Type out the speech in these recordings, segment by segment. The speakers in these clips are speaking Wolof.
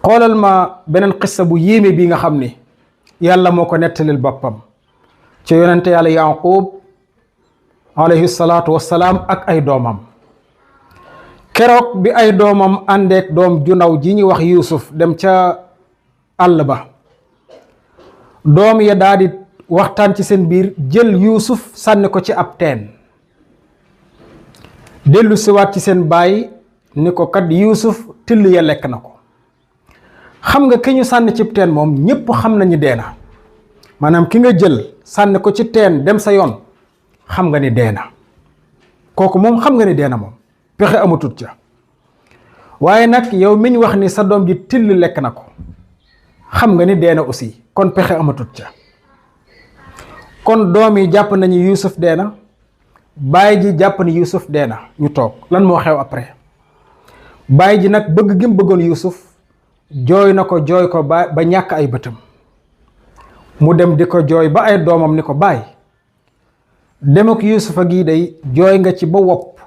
xoolal ma beneen xissa bu yéeme bi nga xam ni yàlla moo ko nettalil boppam ci yonente yàlla Yaqub alayhi salaatu wassalaam ak ay doomam. keroog bi ay doomam àndeek doom ju ndaw ji ñuy wax Yuusuf dem ca àll ba, doom ya daal di waxtaan ci seen biir jël Yuusuf sànni ko ci ab teen. dellu siwaat ci seen baay ni ko kat Yuusuf till ya lekk na ko. xam nga ki ñu sànni ci teen moom ñépp xam nañu dee na, maanaam ki nga jël sànni ko ci teen dem sa yoon xam nga ni dee na, kooku moom xam nga ni dee na moom, pexe amatut ca. waaye nag yow mi ñu wax ni sa doom ji till lekk na ko xam nga ni dee na aussi, kon pexe amatut ca. kon doom yi jàpp nañu Yuusuf dee na, baay ji jàpp ni Yuusuf dee na. ñu toog lan moo xew après? baay ji nag bëgg gi mu bëggoon Yuusuf jooy na ko jooy ko ba ñàkk ay bëtam. mu dem di ko jooy ba ay doomam ni ko baay, dem ak Yuusufa gii day jooy nga ci ba wopp,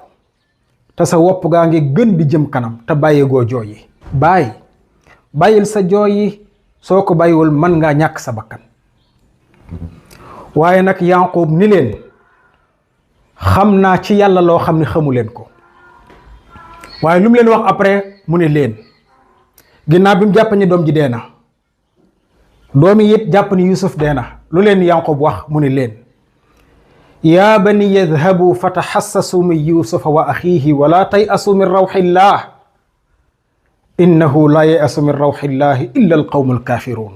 te sa wopp gaa ngi gën di jëm kanam te bàyyeegoo jooy yi. baay bàyyil sa jooy yi, soo ko bàyyiwul mën ngaa ñàkk sa bakkan. waaye nag Yaqub ni leen xam naa ci yàlla loo xam ne xamu leen ko. waaye lu mu leen wax après mu ne leen ginnaaw bi mu jàpp ni doom ji dee na, doom yi it jàpp ni Yuusuf dee na, lu leen Yaqub wax mu ne leen yaa bani yadhabu fataxassasu min yuusufa wa axiihi wala tayasu min rawxillah innahu la yayasu min rawxillahi illa alqawmu alkaafiruun.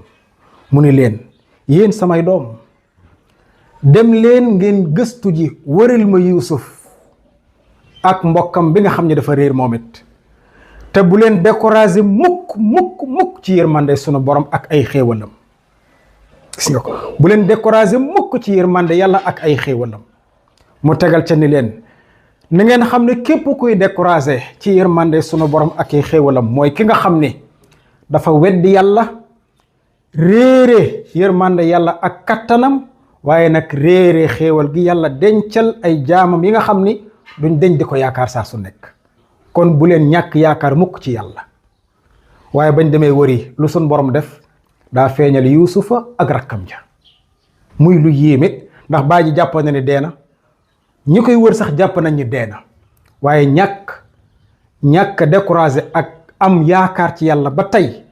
mu ne leen yéen samay doom, dem leen ngeen gëstu ji wëral ma Yuusuf ak mbokkam bi nga xam ne dafa réer moom it, te bu leen découragé mukk mukk mukk ci yërmande sunu borom ak ay xéewalam. gis nga ko, bu leen découragé mukk ci yërmande yàlla ak ay xéewalam. mu tegal ca ni leen na ngeen xam ne képp kuy découragé ci yërmande sunu borom ak ay xéewalam mooy ki nga xam ne dafa weddi yàlla, réere yërmande yàlla ak kattanam, waaye nag réere xéewal gi yàlla dencal ay jaamam yi nga xam ni duñ deñ di ko yaakaar saa su nekk. kon bu leen ñàkk yaakaar mukk ci yàlla. waaye bañ demee wëri lu sun borom def, daa feeñal Yuusufa ak rakkam ja, muy lu yéeme ndax baay ji jàpp na ni dee na, ñi koy wër sax jàpp nañ ni dee na. waaye ñàkk découragé ak am yaakaar ci yàlla ba tey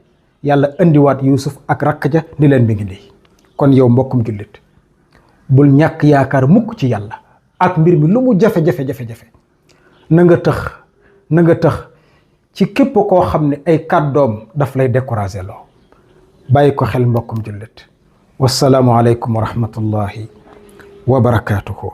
yàlla indiwaat Yuusuf ak rakk ja ni leen mi ngi nii. kon yow mbokkum jullit, bul ñàkk yaakaar mukk ci yàlla ak mbir mi lu mu jafe-jafe na nga tëx ci képp koo xam ne ay kàddoom daf lay découragé loo. bàyyi ko xel mbokkum jullit. wassalaamu aleykum wa rahmatullahi wa barakaatuhu.